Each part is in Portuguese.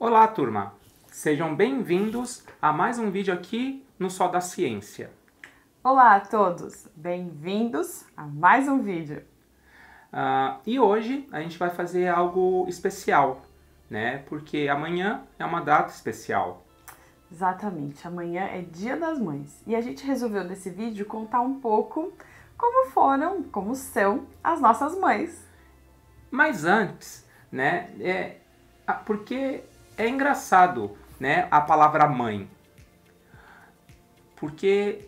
Olá, turma! Sejam bem-vindos a mais um vídeo aqui no Sol da Ciência. Olá a todos! Bem-vindos a mais um vídeo. E hoje a gente vai fazer algo especial, né? Porque amanhã é uma data especial. Exatamente, amanhã é Dia das Mães e a gente resolveu nesse vídeo contar um pouco como são as nossas mães. Mas antes, né? Porque é engraçado, né? A palavra mãe. Porque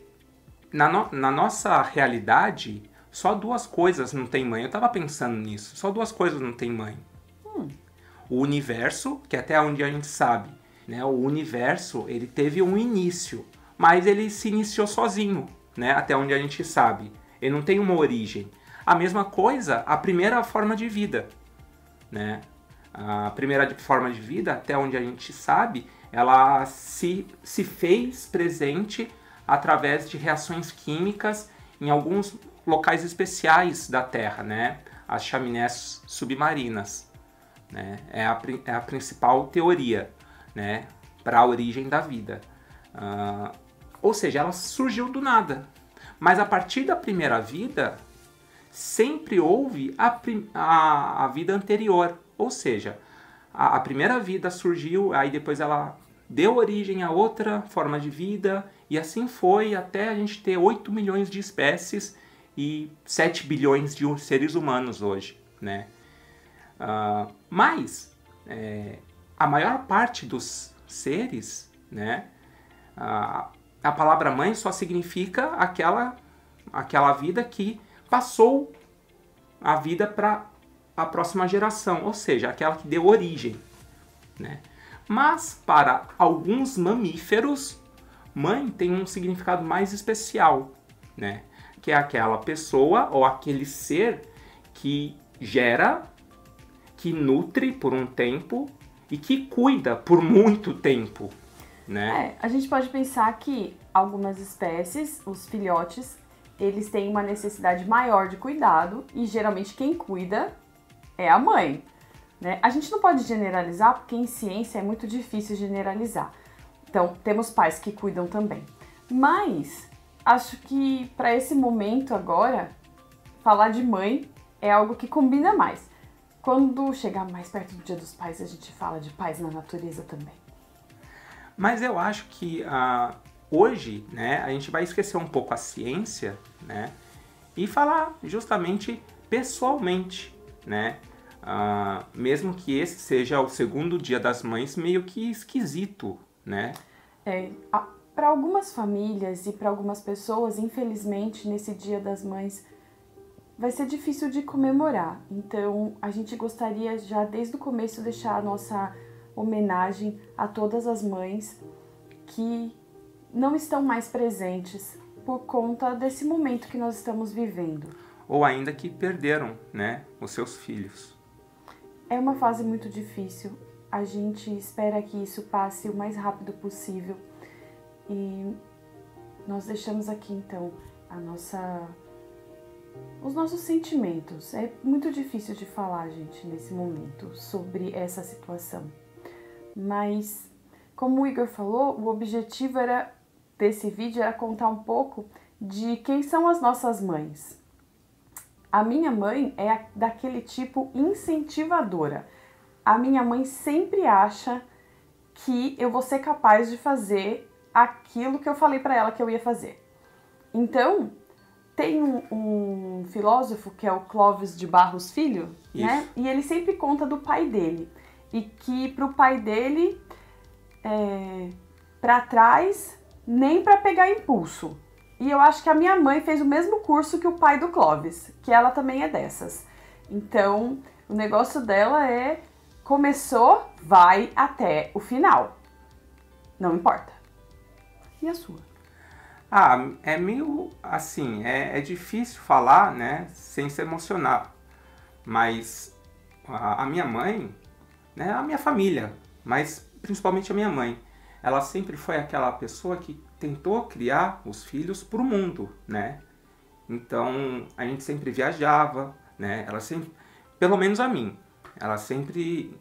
na nossa realidade, só duas coisas não tem mãe. Eu tava pensando nisso. Só duas coisas não tem mãe. O universo, que até onde a gente sabe, né? O universo, ele teve um início, mas ele se iniciou sozinho, né? Até onde a gente sabe. Ele não tem uma origem. A mesma coisa, a primeira forma de vida, né? A primeira forma de vida, até onde a gente sabe, ela se fez presente através de reações químicas em alguns locais especiais da Terra, né? As chaminés submarinas, né? É a principal teoria, né? Para a origem da vida. Ou seja, ela surgiu do nada. Mas a partir da primeira vida, sempre houve a vida anterior. Ou seja, a primeira vida surgiu, aí depois ela deu origem a outra forma de vida, e assim foi até a gente ter 8 milhões de espécies e 7 bilhões de seres humanos hoje, né? Mas a maior parte dos seres, né? A palavra mãe só significa aquela vida que passou a vida para a próxima geração, ou seja, aquela que deu origem, né? Mas para alguns mamíferos, mãe tem um significado mais especial, né? Que é aquela pessoa ou aquele ser que gera, que nutre por um tempo e que cuida por muito tempo, né? A gente pode pensar que algumas espécies, os filhotes, eles têm uma necessidade maior de cuidado e geralmente quem cuida é a mãe, né? A gente não pode generalizar porque em ciência é muito difícil generalizar. Então, temos pais que cuidam também. Mas acho que para esse momento agora, falar de mãe é algo que combina mais. Quando chegar mais perto do Dia dos Pais, a gente fala de pais na natureza também. Mas eu acho que hoje, né, a gente vai esquecer um pouco a ciência, né, e falar justamente pessoalmente, né? Mesmo que esse seja o segundo Dia das Mães, meio que esquisito, né? Para algumas famílias e para algumas pessoas, infelizmente, nesse Dia das Mães vai ser difícil de comemorar. Então, a gente gostaria já desde o começo deixar a nossa homenagem a todas as mães que não estão mais presentes por conta desse momento que nós estamos vivendo. Ou ainda que perderam, né, os seus filhos. É uma fase muito difícil. A gente espera que isso passe o mais rápido possível. E nós deixamos aqui então os nossos sentimentos. É muito difícil de falar, gente, nesse momento sobre essa situação. Mas, como o Igor falou, o objetivo desse vídeo era contar um pouco de quem são as nossas mães. A minha mãe é daquele tipo incentivadora. A minha mãe sempre acha que eu vou ser capaz de fazer aquilo que eu falei para ela que eu ia fazer. Então, tem um filósofo que é o Clóvis de Barros Filho, né? E ele sempre conta do pai dele. E que pro pai dele, para trás, nem para pegar impulso. E eu acho que a minha mãe fez o mesmo curso que o pai do Clóvis, que ela também é dessas. Então, o negócio dela começou, vai até o final. Não importa. E a sua? É meio assim, é difícil falar, né, sem se emocionar. Mas a minha mãe, né, a minha família, mas principalmente a minha mãe, ela sempre foi aquela pessoa que tentou criar os filhos para o mundo, né? Então, a gente sempre viajava, né? Ela sempre, pelo menos a mim, ela sempre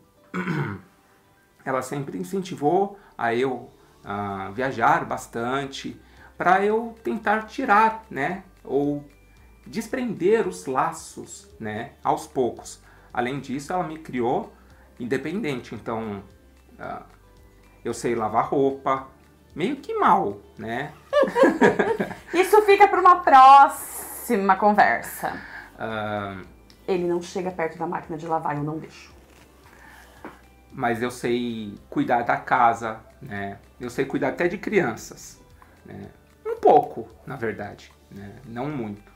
ela sempre incentivou a eu viajar bastante, para eu tentar tirar, né, ou desprender os laços, né, aos poucos. Além disso, ela me criou independente, então eu sei lavar roupa, meio que mal, né? Isso fica para uma próxima conversa. Ele não chega perto da máquina de lavar, eu não deixo. Mas eu sei cuidar da casa, né? Eu sei cuidar até de crianças, né? Um pouco, na verdade, né? Não muito.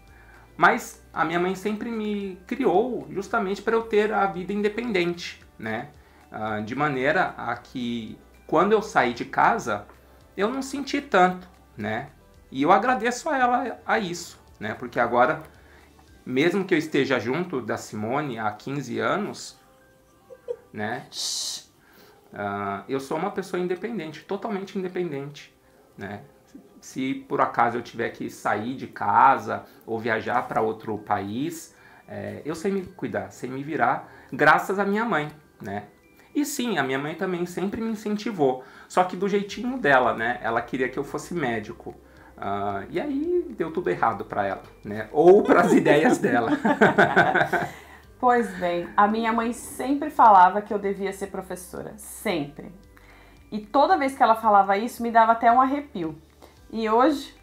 Mas a minha mãe sempre me criou justamente para eu ter a vida independente, né? De maneira a que quando eu saí de casa, eu não senti tanto, né? E eu agradeço a ela a isso, né? Porque agora, mesmo que eu esteja junto da Simone há 15 anos, né? Eu sou uma pessoa independente, totalmente independente, né? Se por acaso eu tiver que sair de casa ou viajar para outro país, eu sei me cuidar, sei me virar, graças à minha mãe, né? E sim, a minha mãe também sempre me incentivou, só que do jeitinho dela, né? Ela queria que eu fosse médico. E aí deu tudo errado para ela, né? Ou para as ideias dela. Pois bem, a minha mãe sempre falava que eu devia ser professora, sempre. E toda vez que ela falava isso, me dava até um arrepio. E hoje,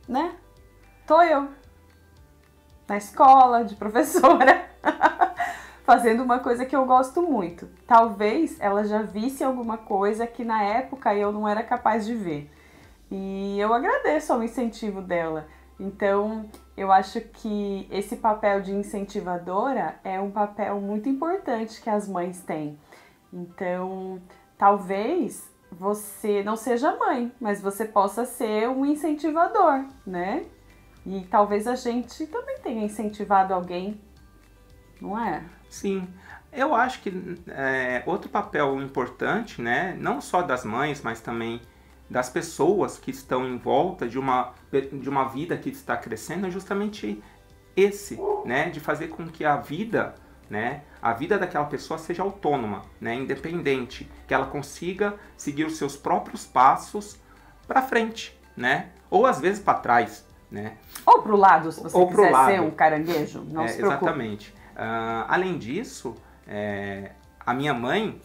né? Tô eu na escola de professora, fazendo uma coisa que eu gosto muito. Talvez ela já visse alguma coisa que na época eu não era capaz de ver. E eu agradeço ao incentivo dela. Então, eu acho que esse papel de incentivadora é um papel muito importante que as mães têm. Então, talvez você não seja mãe, mas você possa ser um incentivador, né? E talvez a gente também tenha incentivado alguém, não é? Sim, eu acho que outro papel importante, né, não só das mães, mas também das pessoas que estão em volta de uma vida que está crescendo, é justamente esse, né, de fazer com que a vida, né, a vida daquela pessoa seja autônoma, né, independente, que ela consiga seguir os seus próprios passos para frente, né, ou às vezes para trás, né, ou para o lado, se você ou quiser lado. ser um caranguejo, não se preocupe. Exatamente. Além disso, a minha mãe,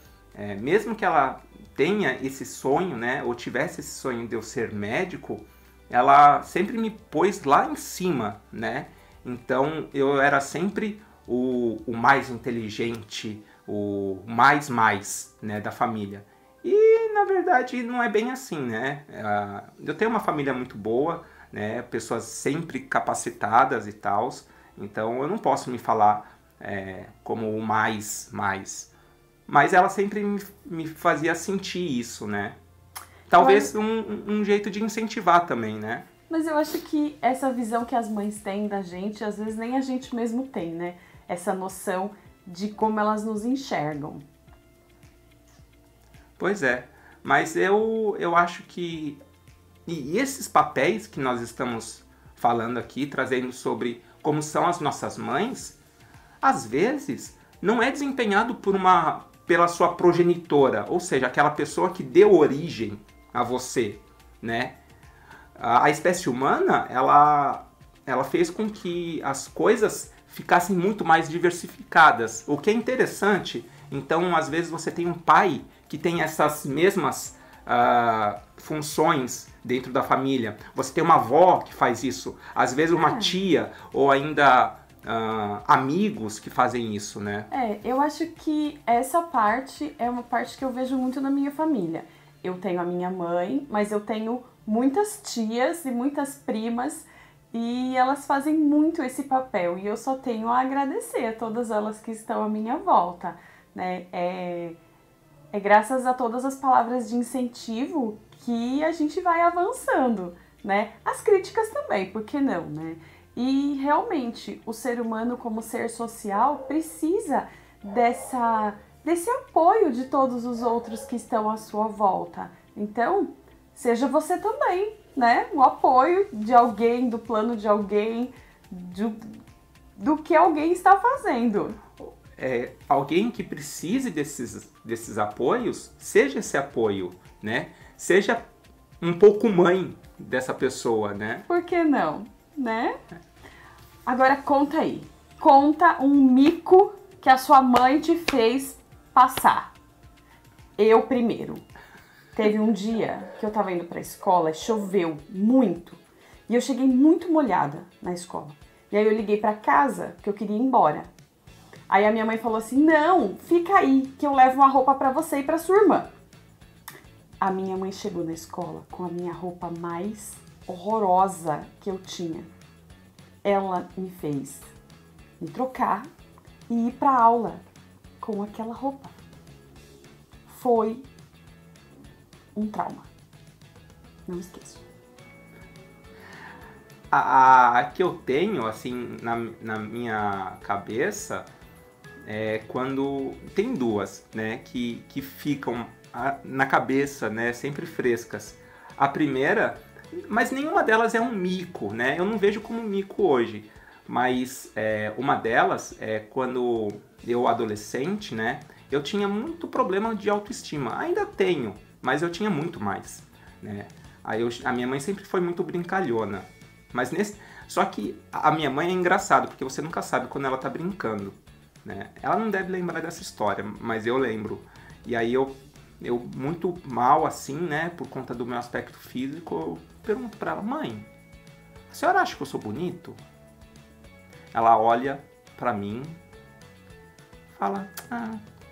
mesmo que ela tenha esse sonho, né, ou tivesse esse sonho de eu ser médico, ela sempre me pôs lá em cima, né? Então eu era sempre o mais inteligente, o mais, né, da família. E na verdade não é bem assim, né? Eu tenho uma família muito boa, né? Pessoas sempre capacitadas e tal. Então eu não posso me falar como o mais. Mas ela sempre me fazia sentir isso, né? Talvez um jeito de incentivar também, né? Mas eu acho que essa visão que as mães têm da gente, às vezes nem a gente mesmo tem, né? Essa noção de como elas nos enxergam. Pois é, mas eu acho que... E esses papéis que nós estamos falando aqui, trazendo sobre como são as nossas mães, às vezes não é desempenhado pela sua progenitora, ou seja, aquela pessoa que deu origem a você, né? A espécie humana, ela fez com que as coisas ficassem muito mais diversificadas, o que é interessante. Então, às vezes você tem um pai que tem essas mesmas funções dentro da família. Você tem uma avó que faz isso, às vezes uma tia ou ainda amigos que fazem isso, né? Eu acho que essa parte é uma parte que eu vejo muito na minha família. Eu tenho a minha mãe, mas eu tenho muitas tias e muitas primas e elas fazem muito esse papel e eu só tenho a agradecer a todas elas que estão à minha volta, né? É graças a todas as palavras de incentivo que a gente vai avançando, né? As críticas também, por que não, né? E realmente o ser humano como ser social precisa desse apoio de todos os outros que estão à sua volta. Então, seja você também, né? O apoio de alguém, do plano de alguém, do que alguém está fazendo. alguém que precise desses apoios, seja esse apoio, né? Seja um pouco mãe dessa pessoa, né? Por que não, né? Agora conta aí. Conta um mico que a sua mãe te fez passar. Eu primeiro. Teve um dia que eu tava indo pra escola, choveu muito. E eu cheguei muito molhada na escola. E aí eu liguei pra casa, que eu queria ir embora. Aí a minha mãe falou assim, não, fica aí, que eu levo uma roupa pra você e pra sua irmã. A minha mãe chegou na escola com a minha roupa mais horrorosa que eu tinha. Ela me fez me trocar e ir pra aula com aquela roupa. Foi um trauma. Não esqueço. A que eu tenho, assim, na minha cabeça, é quando tem duas, né, que ficam na cabeça, né, sempre frescas. A primeira, mas nenhuma delas é um mico, né, eu não vejo como um mico hoje, mas uma delas é quando eu adolescente, né, eu tinha muito problema de autoestima, ainda tenho, mas eu tinha muito mais, né. Aí a minha mãe sempre foi muito brincalhona. Mas só que a minha mãe é engraçado, porque você nunca sabe quando ela tá brincando, né? Ela não deve lembrar dessa história, mas eu lembro. E aí eu muito mal assim, né, por conta do meu aspecto físico, eu pergunto pra ela, mãe, a senhora acha que eu sou bonito? Ela olha pra mim, fala,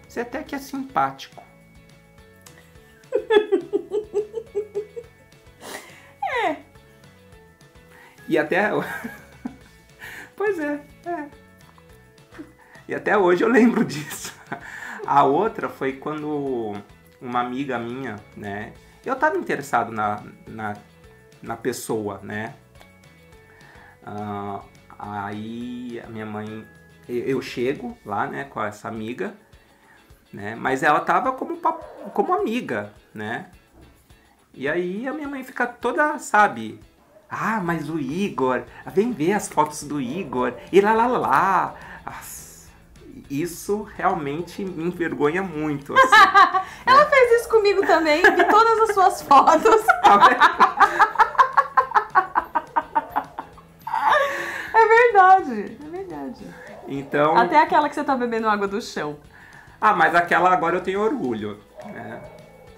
você até que é simpático. E até... Pois é. E até hoje eu lembro disso. A outra foi quando uma amiga minha, né? Eu tava interessado na pessoa, né? Aí a minha mãe... Eu chego lá, né? Com essa amiga, né? Mas ela tava como amiga, né? E aí a minha mãe fica toda, sabe... mas o Igor, vem ver as fotos do Igor, e lá. Isso realmente me envergonha muito, assim. Ela fez isso comigo também, vi todas as suas fotos. É verdade. Então... Até aquela que você tá bebendo água do chão. mas aquela agora eu tenho orgulho. Né?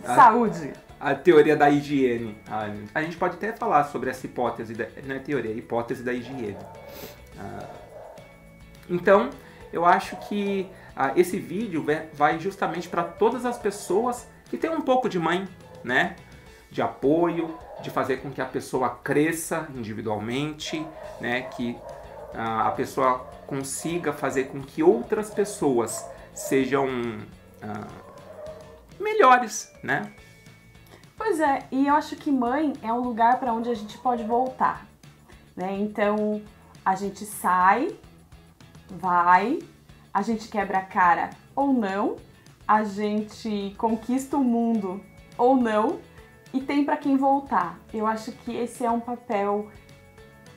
Saúde. A teoria da higiene. A gente pode até falar sobre essa hipótese, não é teoria, é hipótese da higiene. Então, eu acho que esse vídeo vai justamente para todas as pessoas que têm um pouco de mãe, né? De apoio, de fazer com que a pessoa cresça individualmente, né? Que a pessoa consiga fazer com que outras pessoas sejam melhores, né? Pois é, e eu acho que mãe é um lugar para onde a gente pode voltar, né? Então, a gente sai, vai, a gente quebra a cara ou não, a gente conquista o mundo ou não, e tem para quem voltar. Eu acho que esse é um papel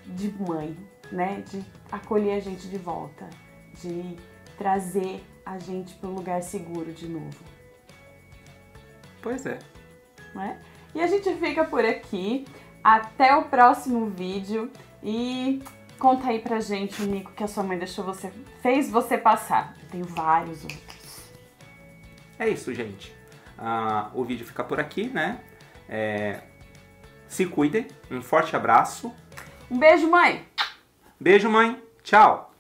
de mãe, né? De acolher a gente de volta, de trazer a gente para um lugar seguro de novo. Pois é. Né? E a gente fica por aqui. Até o próximo vídeo. E conta aí pra gente o mico que a sua mãe fez você passar. Eu tenho vários outros. É isso, gente. O vídeo fica por aqui, né? Se cuidem. Um forte abraço. Um beijo, mãe! Beijo, mãe. Tchau.